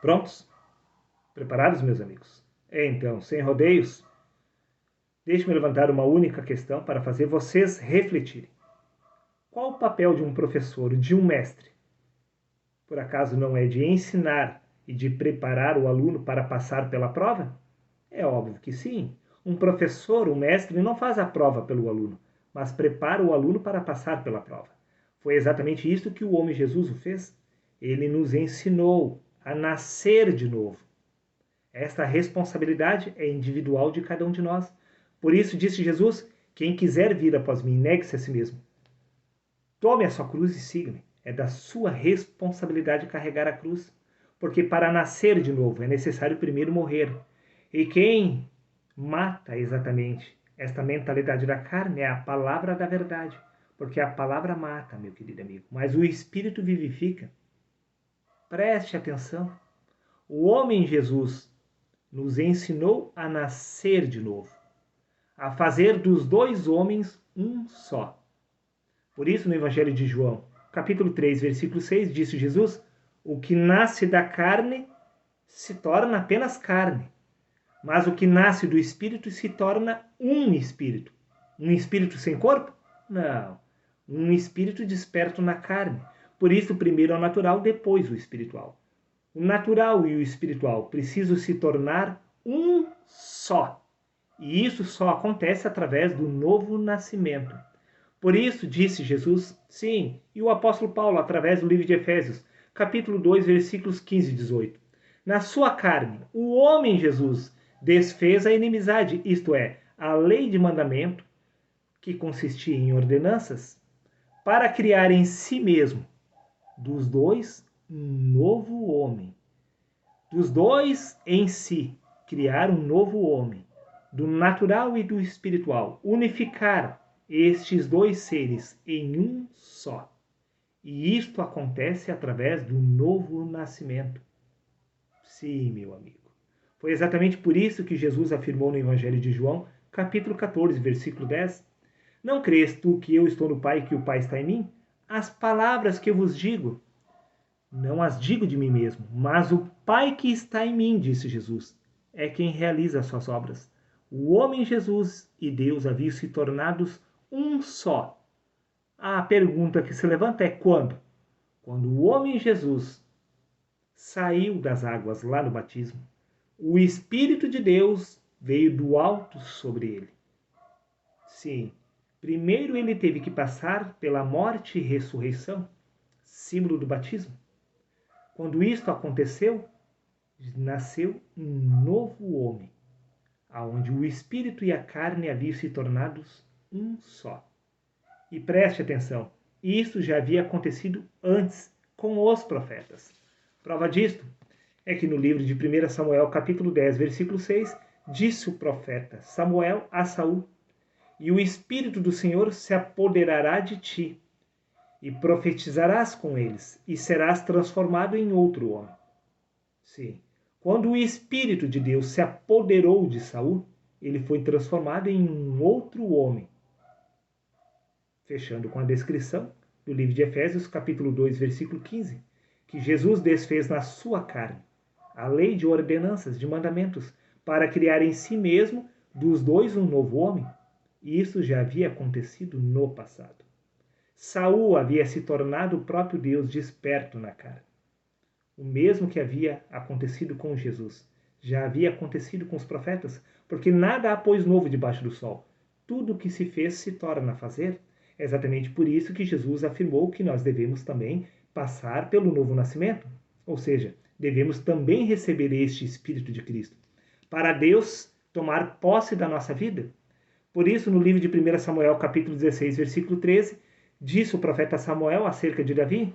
Prontos? Preparados, meus amigos? Então, sem rodeios, deixe-me levantar uma única questão para fazer vocês refletirem. Qual o papel de um professor, de um mestre? Por acaso não é de ensinar e de preparar o aluno para passar pela prova? É óbvio que sim. Um professor, um mestre, não faz a prova pelo aluno, mas prepara o aluno para passar pela prova. Foi exatamente isso que o homem Jesus o fez. Ele nos ensinou a nascer de novo. Esta responsabilidade é individual de cada um de nós. Por isso disse Jesus: quem quiser vir após mim, negue-se a si mesmo. Tome a sua cruz e siga-me. É da sua responsabilidade carregar a cruz. Porque para nascer de novo é necessário primeiro morrer. E quem mata exatamente esta mentalidade da carne é a palavra da verdade. Porque a palavra mata, meu querido amigo, mas o Espírito vivifica. Preste atenção. O homem Jesus nos ensinou a nascer de novo, a fazer dos dois homens um só. Por isso, no Evangelho de João, capítulo 3, versículo 6, disse Jesus: o que nasce da carne se torna apenas carne, mas o que nasce do Espírito se torna um Espírito. Um Espírito sem corpo? Não. Um Espírito desperto na carne. Por isso, primeiro o natural, depois o espiritual. O natural e o espiritual precisam se tornar um só. E isso só acontece através do novo nascimento. Por isso, disse Jesus, sim, e o apóstolo Paulo, através do livro de Efésios, capítulo 2, versículos 15 e 18. Na sua carne, o homem Jesus desfez a inimizade, isto é, a lei de mandamento, que consistia em ordenanças, para criar em si mesmo, dos dois, um novo homem. Dos dois em si, criar um novo homem, do natural e do espiritual, unificar estes dois seres em um só. E isto acontece através do novo nascimento. Sim, meu amigo. Foi exatamente por isso que Jesus afirmou no Evangelho de João, capítulo 14, versículo 10: não crês tu que eu estou no Pai e que o Pai está em mim? As palavras que eu vos digo, não as digo de mim mesmo, mas o Pai que está em mim, disse Jesus, é quem realiza as suas obras. O homem Jesus e Deus haviam se tornados um só. A pergunta que se levanta é quando? Quando o homem Jesus saiu das águas lá no batismo, o Espírito de Deus veio do alto sobre ele. Sim, primeiro ele teve que passar pela morte e ressurreição, símbolo do batismo. Quando isto aconteceu, nasceu um novo homem, aonde o espírito e a carne haviam se tornado um só. E preste atenção, isso já havia acontecido antes com os profetas. Prova disto é que no livro de 1 Samuel, capítulo 10, versículo 6, disse o profeta Samuel a Saul: e o Espírito do Senhor se apoderará de ti, e profetizarás com eles, e serás transformado em outro homem. Sim, quando o Espírito de Deus se apoderou de Saul, ele foi transformado em um outro homem. Fechando com a descrição do livro de Efésios, capítulo 2, versículo 15, que Jesus desfez na sua carne a lei de ordenanças, de mandamentos, para criar em si mesmo dos dois um novo homem. E isso já havia acontecido no passado. Saul havia se tornado o próprio Deus desperto na carne. O mesmo que havia acontecido com Jesus já havia acontecido com os profetas, porque nada há pois novo debaixo do sol. Tudo o que se fez se torna a fazer. É exatamente por isso que Jesus afirmou que nós devemos também passar pelo novo nascimento, ou seja, devemos também receber este Espírito de Cristo, para Deus tomar posse da nossa vida. Por isso, no livro de 1 Samuel, capítulo 16, versículo 13, disse o profeta Samuel acerca de Davi: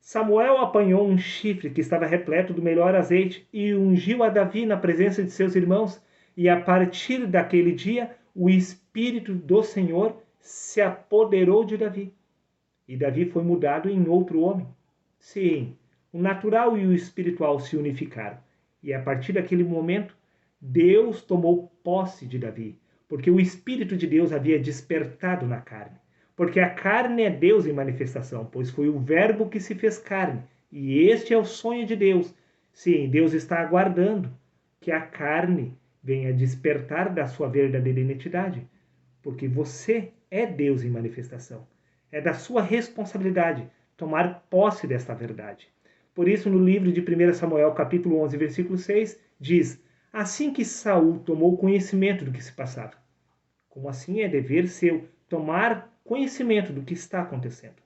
Samuel apanhou um chifre que estava repleto do melhor azeite e ungiu a Davi na presença de seus irmãos, e a partir daquele dia o Espírito do Senhor se apoderou de Davi. E Davi foi mudado em outro homem. Sim, o natural e o espiritual se unificaram. E a partir daquele momento, Deus tomou posse de Davi, porque o Espírito de Deus havia despertado na carne. Porque a carne é Deus em manifestação, pois foi o Verbo que se fez carne. E este é o sonho de Deus, Sim, Deus está aguardando que a carne venha despertar da sua verdadeira identidade, porque você é Deus em manifestação. É da sua responsabilidade tomar posse desta verdade. Por isso, no livro de 1 Samuel, capítulo 11, versículo 6, diz: assim que Saul tomou conhecimento do que se passava. Como assim é dever seu tomar conhecimento do que está acontecendo.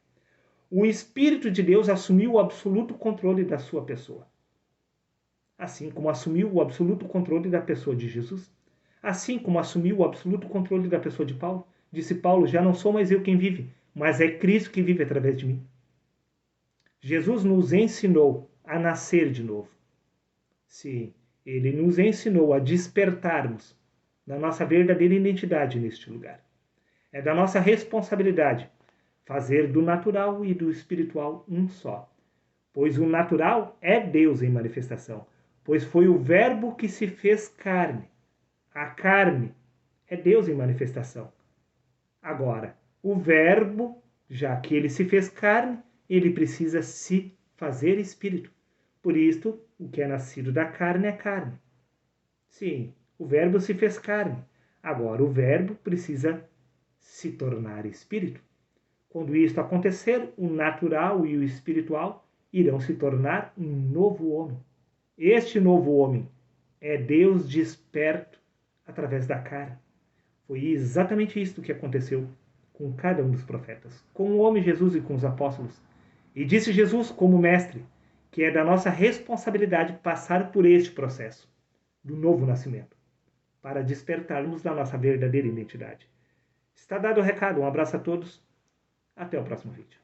O Espírito de Deus assumiu o absoluto controle da sua pessoa. Assim como assumiu o absoluto controle da pessoa de Jesus. Assim como assumiu o absoluto controle da pessoa de Paulo. Disse Paulo: já não sou mais eu quem vive, mas é Cristo que vive através de mim. Jesus nos ensinou a nascer de novo. Sim, ele nos ensinou a despertarmos da nossa verdadeira identidade neste lugar. É da nossa responsabilidade fazer do natural e do espiritual um só. Pois o natural é Deus em manifestação, pois foi o Verbo que se fez carne. A carne é Deus em manifestação. Agora, o Verbo, já que ele se fez carne, ele precisa se fazer espírito. Por isto, o que é nascido da carne é carne. Sim, o Verbo se fez carne. Agora, o Verbo precisa se tornar espírito. Quando isto acontecer, o natural e o espiritual irão se tornar um novo homem. Este novo homem é Deus desperto através da carne. Foi exatamente isto que aconteceu com cada um dos profetas, com o homem Jesus e com os apóstolos. E disse Jesus, como mestre, que é da nossa responsabilidade passar por este processo do novo nascimento, para despertarmos da nossa verdadeira identidade. Está dado o recado. Um abraço a todos. Até o próximo vídeo.